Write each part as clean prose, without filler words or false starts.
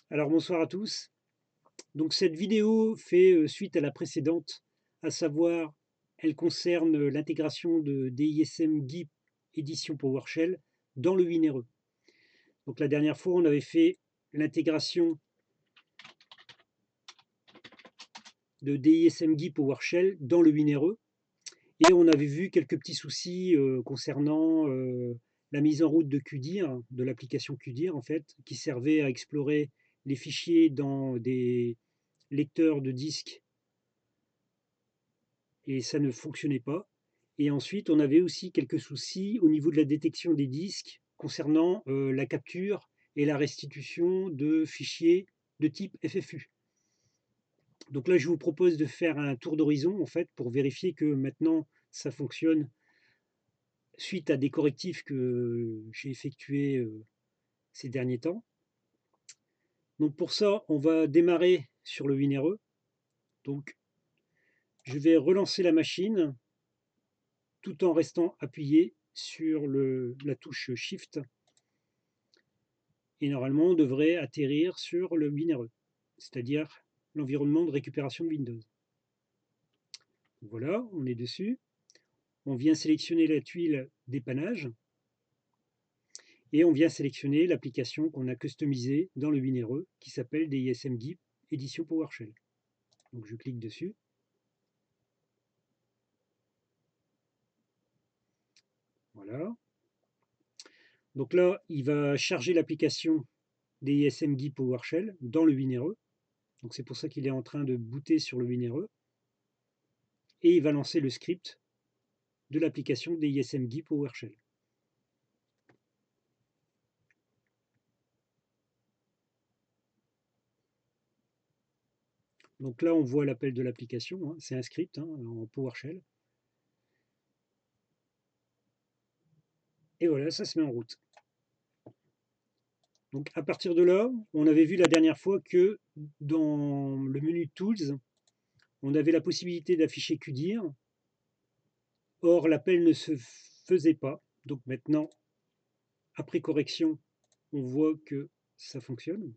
Alors bonsoir à tous. Donc cette vidéo fait suite à la précédente, à savoir elle concerne l'intégration de DISM GUI édition PowerShell dans le WinRE. Donc la dernière fois on avait fait l'intégration de DISM GUI PowerShell dans le WinRE et on avait vu quelques petits soucis concernant la mise en route de QDIR, de l'application QDIR en fait, qui servait à explorer les fichiers dans des lecteurs de disques et ça ne fonctionnait pas. Et ensuite, on avait aussi quelques soucis au niveau de la détection des disques concernant la capture et la restitution de fichiers de type FFU. Donc là, je vous propose de faire un tour d'horizon en fait pour vérifier que maintenant ça fonctionne suite à des correctifs que j'ai effectués ces derniers temps. Donc pour ça, on va démarrer sur le WinRE. Donc je vais relancer la machine tout en restant appuyé sur la touche Shift. Et normalement, on devrait atterrir sur le WinRE, c'est-à-dire l'environnement de récupération de Windows. Voilà, on est dessus. On vient sélectionner la tuile dépannage et on vient sélectionner l'application qu'on a customisée dans le WinRE qui s'appelle DISM GUI édition PowerShell. Donc je clique dessus. Voilà. Donc là, il va charger l'application DISM GUI PowerShell dans le WinRE. Donc c'est pour ça qu'il est en train de booter sur le WinRE. Et il va lancer le script de l'application DISM GUI PowerShell. Donc là, on voit l'appel de l'application, hein, c'est un script hein, en PowerShell. Et voilà, ça se met en route. Donc à partir de là, on avait vu la dernière fois que dans le menu Tools, on avait la possibilité d'afficher QDIR. Or, l'appel ne se faisait pas. Donc maintenant, après correction, on voit que ça fonctionne.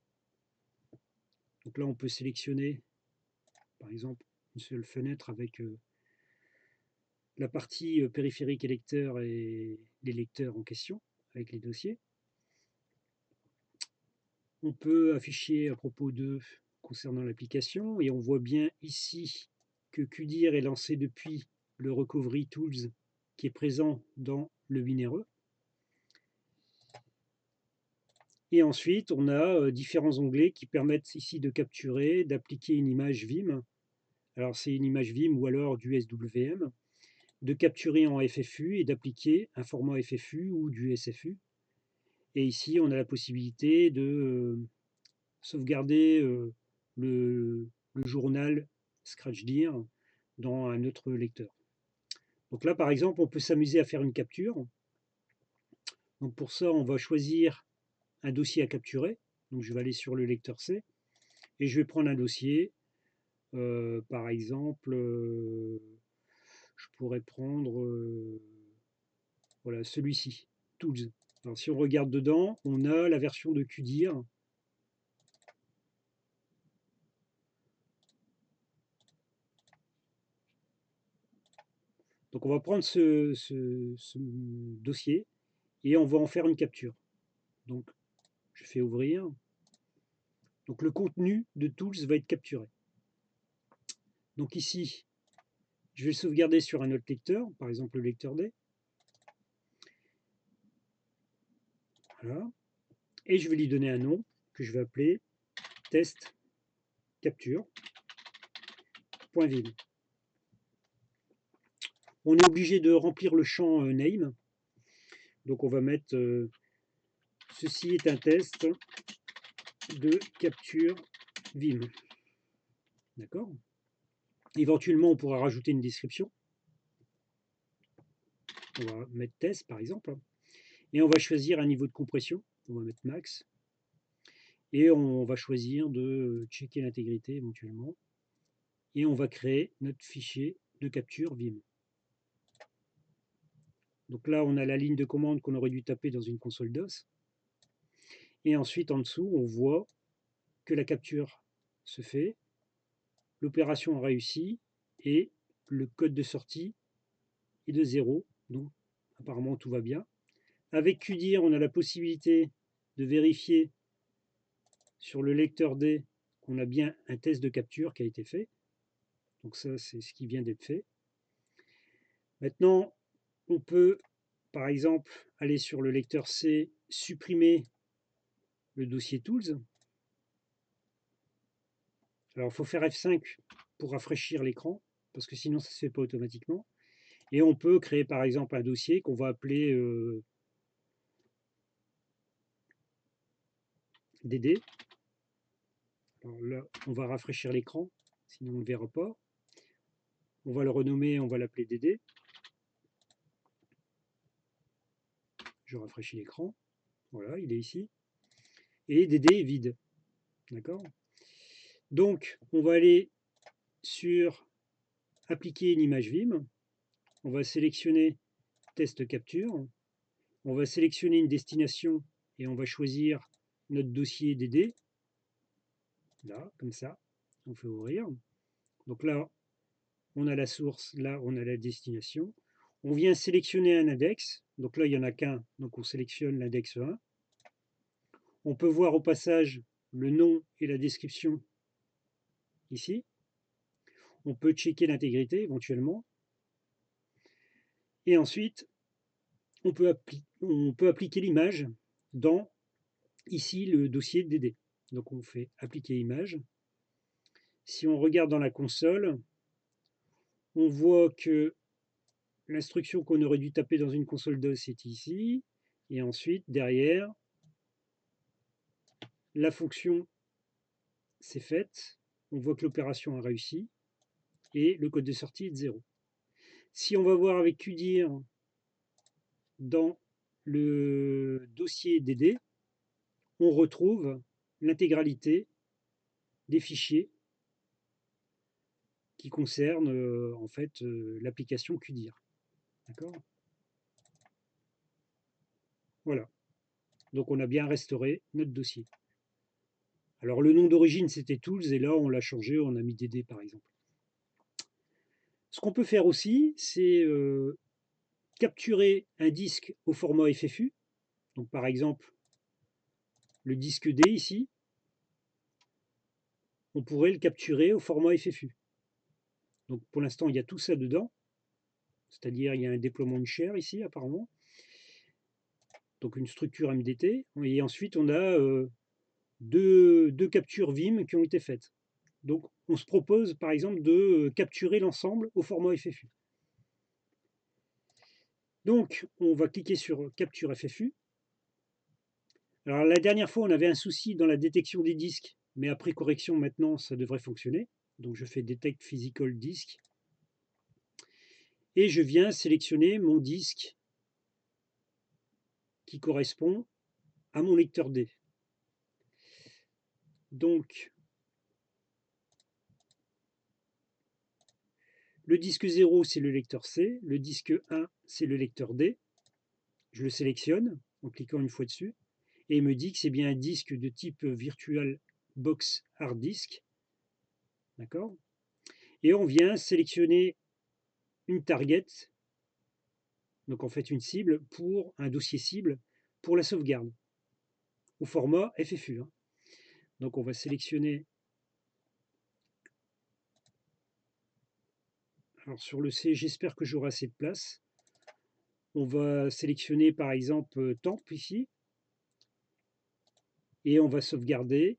Donc là, on peut sélectionner, par exemple, une seule fenêtre avec la partie périphérique et lecteur et les lecteurs en question, avec les dossiers. On peut afficher à propos de concernant l'application et on voit bien ici que QDIR est lancé depuis le Recovery Tools qui est présent dans le WinRE. Et ensuite, on a différents onglets qui permettent ici de capturer, d'appliquer une image Vim. Alors c'est une image Vim ou alors du SWM, de capturer en FFU et d'appliquer un format FFU ou du SFU. Et ici, on a la possibilité de sauvegarder le journal ScratchDir dans un autre lecteur. Donc là, par exemple, on peut s'amuser à faire une capture. Donc pour ça, on va choisir un dossier à capturer. Donc je vais aller sur le lecteur C et je vais prendre un dossier. Par exemple, je pourrais prendre voilà, celui-ci, Tools. Alors si on regarde dedans, on a la version de QDIR. Donc on va prendre ce dossier et on va en faire une capture. Donc je fais ouvrir. Donc le contenu de Tools va être capturé. Donc ici, je vais le sauvegarder sur un autre lecteur, par exemple le lecteur D. Voilà. Et je vais lui donner un nom que je vais appeler test capture.vim. On est obligé de remplir le champ name. Donc on va mettre ceci est un test de capture Vim. D'accord. Éventuellement, on pourra rajouter une description. On va mettre test par exemple. Et on va choisir un niveau de compression. On va mettre max. Et on va choisir de checker l'intégrité éventuellement. Et on va créer notre fichier de capture Vim. Donc là, on a la ligne de commande qu'on aurait dû taper dans une console DOS. Et ensuite, en dessous, on voit que la capture se fait, l'opération a réussi et le code de sortie est de 0, donc apparemment tout va bien. Avec QDIR, on a la possibilité de vérifier sur le lecteur D qu'on a bien un test de capture qui a été fait. Donc ça, c'est ce qui vient d'être fait. Maintenant, on peut, par exemple, aller sur le lecteur C, supprimer le dossier Tools. Alors, il faut faire F5 pour rafraîchir l'écran, parce que sinon, ça ne se fait pas automatiquement. Et on peut créer, par exemple, un dossier qu'on va appeler DD. Alors là, on va rafraîchir l'écran, sinon on ne le verra pas. On va le renommer, on va l'appeler DD. Je rafraîchis l'écran. Voilà, il est ici. Et DD est vide. D'accord? Donc, on va aller sur appliquer une image Vim. On va sélectionner test capture. On va sélectionner une destination et on va choisir notre dossier DD. Là, comme ça. On fait ouvrir. Donc là, on a la source, là, on a la destination. On vient sélectionner un index. Donc là, il n'y en a qu'un. Donc on sélectionne l'index 1. On peut voir au passage le nom et la description ici. On peut checker l'intégrité éventuellement. Et ensuite, on peut appliquer l'image dans ici le dossier DD. Donc on fait appliquer image. Si on regarde dans la console, on voit que l'instruction qu'on aurait dû taper dans une console DOS est ici. Et ensuite, derrière, la fonction s'est faite. On voit que l'opération a réussi. Et le code de sortie est de 0. Si on va voir avec QDIR dans le dossier DD, on retrouve l'intégralité des fichiers qui concernent en fait l'application QDIR. D'accord? Voilà. Donc on a bien restauré notre dossier. Alors le nom d'origine c'était Tools et là on l'a changé, on a mis DD par exemple. Ce qu'on peut faire aussi, c'est capturer un disque au format FFU. Donc par exemple le disque D ici, on pourrait le capturer au format FFU. Donc pour l'instant il y a tout ça dedans, c'est-à-dire il y a un déploiement de share ici apparemment, donc une structure MDT, et ensuite on a deux captures Vim qui ont été faites. Donc on se propose par exemple de capturer l'ensemble au format FFU. Donc on va cliquer sur capture FFU. Alors la dernière fois on avait un souci dans la détection des disques, mais après correction maintenant ça devrait fonctionner. Donc je fais Detect Physical Disk et je viens sélectionner mon disque qui correspond à mon lecteur D. Donc le disque 0 c'est le lecteur C, le disque 1 c'est le lecteur D. Je le sélectionne en cliquant une fois dessus et il me dit que c'est bien un disque de type VirtualBox Hard Disk. D'accord? Et on vient sélectionner une target, donc en fait une cible pour un dossier cible pour la sauvegarde au format FFU. Donc on va sélectionner. Alors sur le C, j'espère que j'aurai assez de place. On va sélectionner par exemple temp ici et on va sauvegarder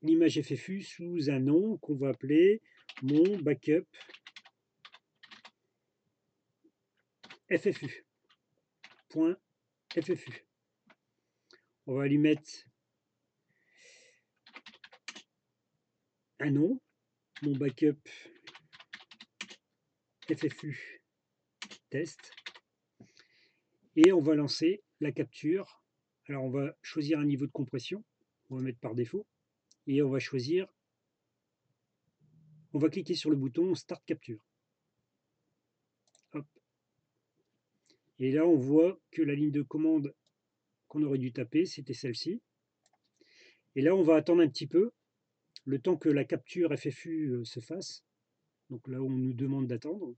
l'image FFU sous un nom qu'on va appeler mon backup FFU. .ffu. On va lui mettre un nom, mon backup FFU test, et on va lancer la capture. Alors on va choisir un niveau de compression, on va mettre par défaut, et on va choisir, on va cliquer sur le bouton Start Capture. Hop. Et là on voit que la ligne de commande qu'on aurait dû taper, c'était celle-ci. Et là, on va attendre un petit peu, le temps que la capture FFU se fasse. Donc là, on nous demande d'attendre.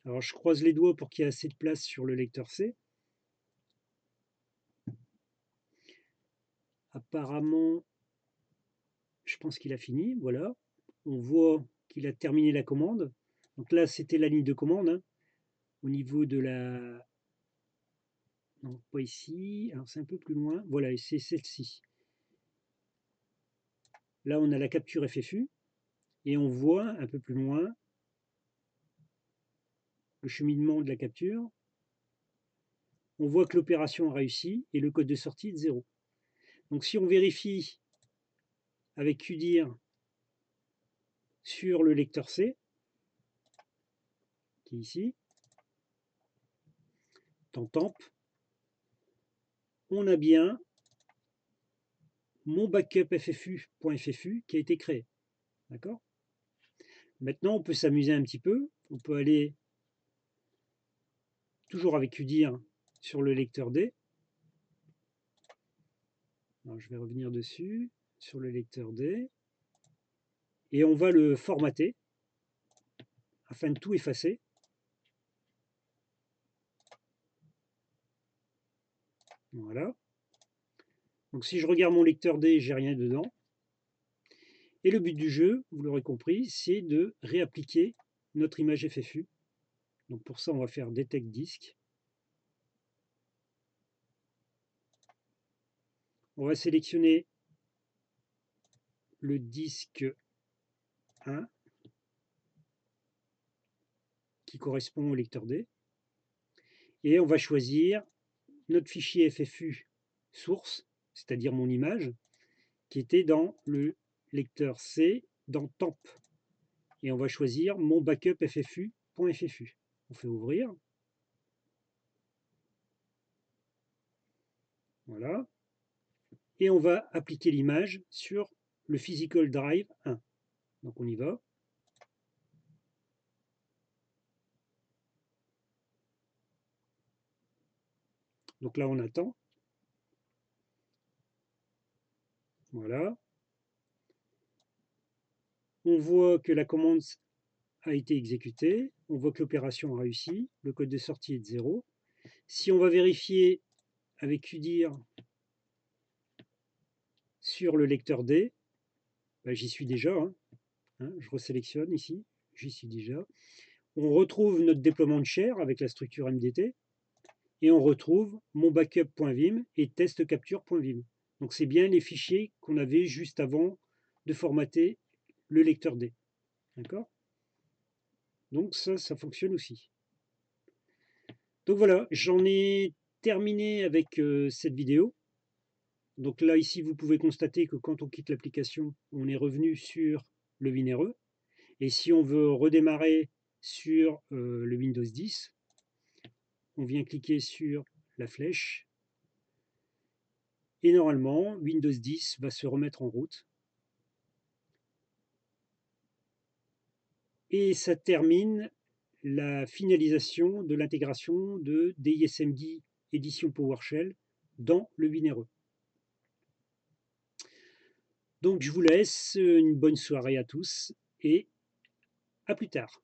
Alors, je croise les doigts pour qu'il y ait assez de place sur le lecteur C. Apparemment, je pense qu'il a fini. Voilà. On voit qu'il a terminé la commande. Donc là, c'était la ligne de commande. Hein, au niveau de la... Non, pas ici. Alors, c'est un peu plus loin. Voilà, c'est celle-ci. Là, on a la capture FFU. Et on voit un peu plus loin le cheminement de la capture. On voit que l'opération a réussi et le code de sortie est de 0. Donc si on vérifie avec QDIR sur le lecteur C, qui est ici, dans temp, on a bien mon backup FFU.FFU qui a été créé. D'accord? Maintenant, on peut s'amuser un petit peu. On peut aller toujours avec QDIR sur le lecteur D. Alors, je vais revenir dessus, sur le lecteur D. Et on va le formater afin de tout effacer. Voilà. Donc si je regarde mon lecteur D, j'ai rien dedans. Et le but du jeu, vous l'aurez compris, c'est de réappliquer notre image FFU. Donc pour ça, on va faire Detect Disk. On va sélectionner le disque 1 qui correspond au lecteur D. Et on va choisir notre fichier FFU source, c'est-à-dire mon image, qui était dans le lecteur C dans temp. Et on va choisir mon backup FFU.FFU. On fait ouvrir. Voilà. Et on va appliquer l'image sur le Physical Drive 1. Donc on y va. Donc là on attend. Voilà. On voit que la commande a été exécutée. On voit que l'opération a réussi. Le code de sortie est de 0. Si on va vérifier avec QDIR sur le lecteur D, ben, j'y suis déjà. Je resélectionne ici. J'y suis déjà. On retrouve notre déploiement de share avec la structure MDT. Et on retrouve mon backup.vim et testcapture.vim. Donc c'est bien les fichiers qu'on avait juste avant de formater le lecteur D. D'accord? Donc ça fonctionne aussi. Donc voilà, j'en ai terminé avec cette vidéo. Donc là, ici, vous pouvez constater que quand on quitte l'application, on est revenu sur le WinRE. Et si on veut redémarrer sur le Windows 10, on vient cliquer sur la flèche. Et normalement, Windows 10 va se remettre en route. Et ça termine la finalisation de l'intégration de DISMD Édition PowerShell dans le WinRE. Donc je vous laisse, une bonne soirée à tous et à plus tard.